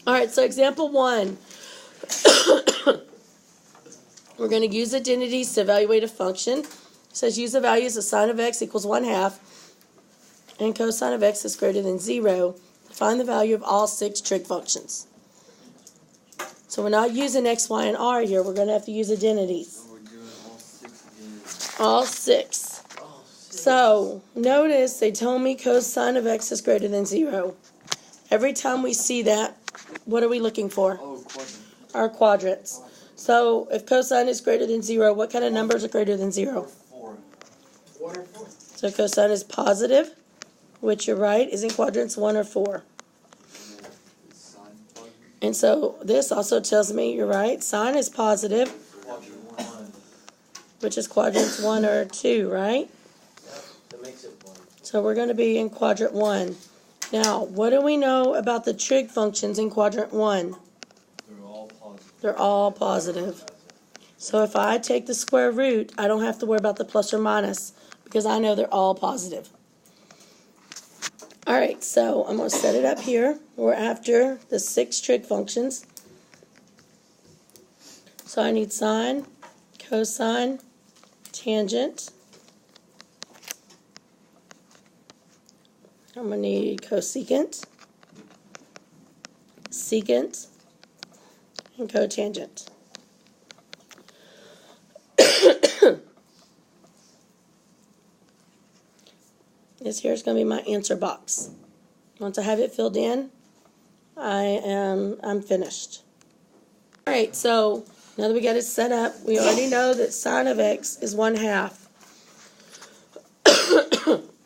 All right, so example 1. We're going to use identities to evaluate a function. It says use the values of sine of x equals 1/2 and cosine of x is greater than 0. Find the value of all 6 trig functions. So we're not using x, y, and r here. We're going to have to use identities. We're doing All 6. So notice they told me cosine of x is greater than 0. Every time we see that, what are we looking for? quadrant. Our quadrants. So if cosine is greater than 0, what kind of numbers are greater than 0? 4. So cosine is positive, which you're right, is in quadrants 1 or 4. And so this also tells me you're right. Sine is positive, which is quadrants 1 or 2, right? That makes it 1. So we're going to be in quadrant 1. Now, what do we know about the trig functions in quadrant 1? They're all positive. They're all positive. So if I take the square root, I don't have to worry about the plus or minus because I know they're all positive. All right, so I'm going to set it up here. We're after the 6 trig functions. So I need sine, cosine, tangent. I'm going to need cosecant, secant, and cotangent. This here is going to be my answer box. Once I have it filled in, I'm finished. All right, so now that we got it set up, we already know that sine of x is 1/2.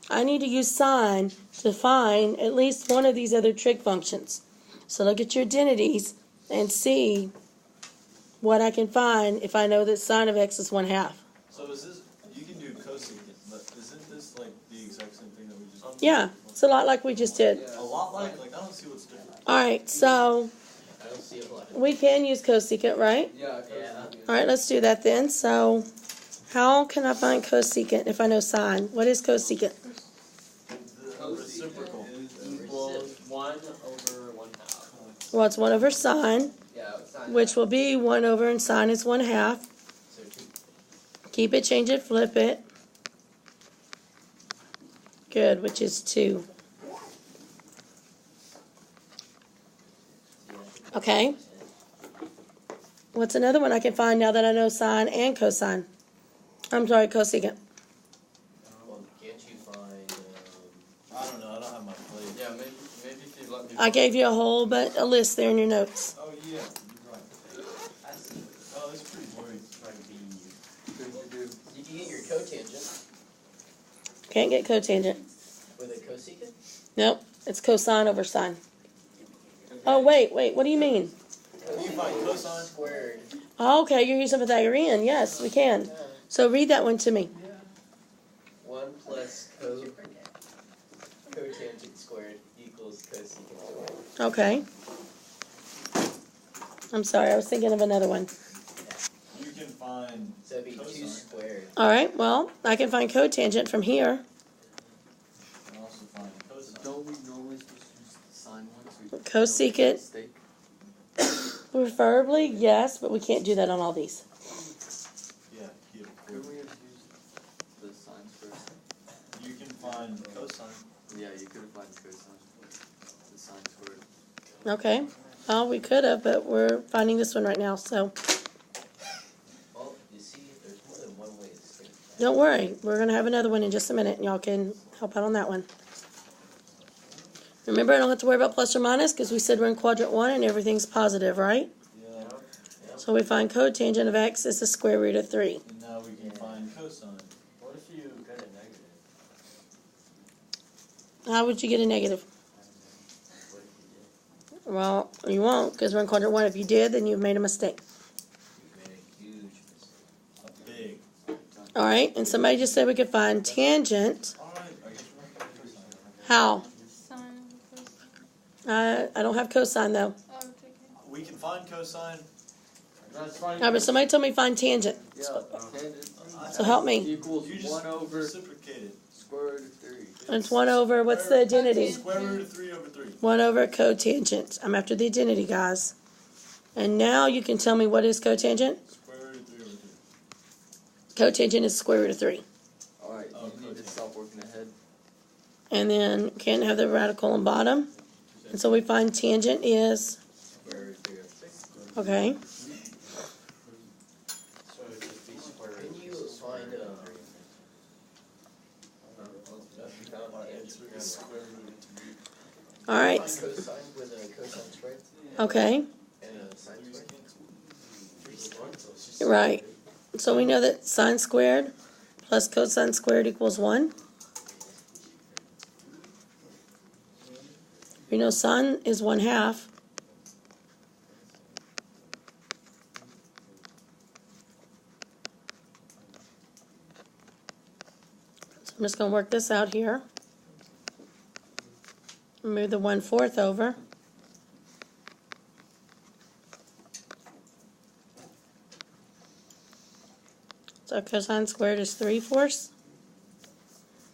I need to use sine to find at least one of these other trig functions. So look at your identities and see what I can find if I know that sine of x is 1/2. So is this, you can do cosecant, but isn't this like the exact same thing that we just did? Yeah, it's a lot like we just did. A lot like I don't see what's different. All right, so I don't see a lot. we can use cosecant, right? Yeah. All right, let's do that then. So how can I find cosecant if I know sine? What is cosecant? The reciprocal. Equals 1 over 1/2. Well, it's 1 over sine, Yeah, it's not which will be 1 over, and sine is 1/2. So 2. Keep it, change it, flip it. Good, which is 2. Okay. What's another one I can find now that I know sine and cosine? I'm sorry, cosecant. Well, can't you find? I don't know. I don't have my plate. Yeah, maybe if you let me. I gave you a list there in your notes. Oh yeah, you're right. Oh, that's pretty blurry. You can get your cotangent Can't get cotangent. with a cosecant. Nope, it's cosine over sine. Oh, wait, what do you mean? You find cosine. Squared. Oh, okay, you're using Pythagorean. Yes, we can. So read that one to me. 1 plus cotangent squared equals cosecant squared. Okay. I'm sorry, I was thinking of another one. You can find. So it'd be 2 cosine. squared. All right, well, I can find cotangent from here. You can also find cosine. Don't we normally supposed to use the sine one? Cosecant. Mistake? Preferably, yes, but we can't do that on all these. Yeah. Couldn't we have used the sines first? You can find cosine. Yeah, you could have found cosine. The sine squared. Okay. Well, we could have, but we're finding this one right now, so Well, you see, there's more than one way to state that. don't worry. We're going to have another one in just a minute, and y'all can help out on that one. Remember, I don't have to worry about plus or minus because we said we're in quadrant 1 and everything's positive, right? Yeah. So we find cotangent of x is the square root of 3. And now we can find cosine. What if you got a negative? How would you get a negative? What if you did? Well, you won't because we're in quadrant 1. If you did, then you've made a mistake. You made a huge mistake. A big. All right, and somebody just said we could find tangent. All right. I guess we're not cosine. How? Sine of I don't have cosine, though. oh, it's okay. We can find cosine. That's fine. But somebody told me find tangent. Yeah, tangent So help me. equals You just 1 over reciprocate it. square Square root of 3. It's 1 over, what's the identity? Square root of 3 over 3. 1 over cotangent. I'm after the identity, guys. And now you can tell me what is cotangent? Square root of 3 over 3. Cotangent is square root of 3. Alright, Oh, you need to stop working ahead. And then can't have the radical on bottom. And so we find tangent is, Square root of 3 over 6. okay. So it'd just be square root. Can you find, you found tangent? It's square root of 3. All right. Find cosine with a cosine squared Okay. and a sine squared. Right. So we know that sine squared plus cosine squared equals 1. We know sine is 1/2. So I'm just going to work this out here. Move the 1/4 over. So cosine squared is 3/4.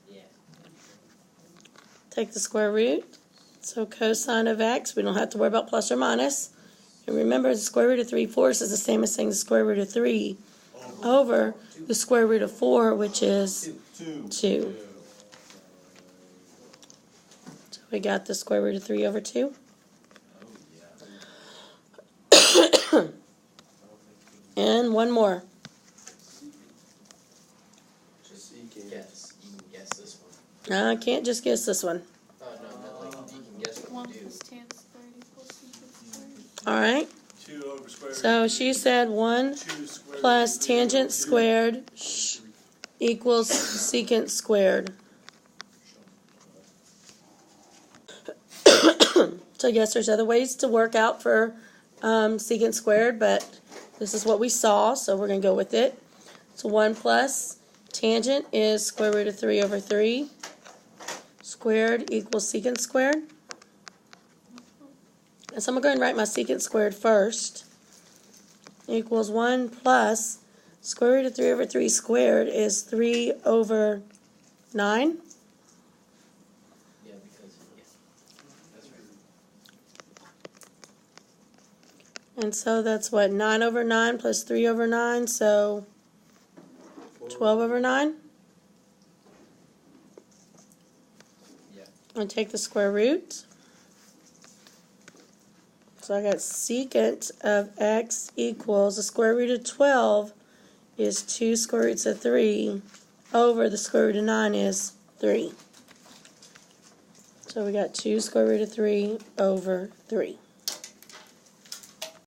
Yeah. Take the square root. So cosine of x, we don't have to worry about plus or minus. And remember, the square root of 3/4 is the same as saying the square root of 3 over the square root of 4, which is 2. So we got the square root of 3 over 2. And one more. Just you can guess. You can guess this one. I can't just guess this one. No, like you can guess what 1 you do. plus tan squared equals secant squared. All right. 2 over square root So of 3. she said 1 2 square root plus of 3 over tangent 2. squared equals secant squared. So yes, there's other ways to work out for secant squared, but this is what we saw, so we're going to go with it. So 1 plus tangent is square root of 3 over 3 squared equals secant squared. And so I'm going to go ahead and write my secant squared first. Equals 1 plus square root of 3 over 3 squared is 3 over 9. Yeah, because that's right. And so that's what, 9 over 9 plus 3 over 9, so 12 over 9. Yeah. And take the square root. So I got secant of x equals the square root of 12 is 2 square roots of 3 over the square root of 9 is 3. So we got 2 square root of 3 over 3.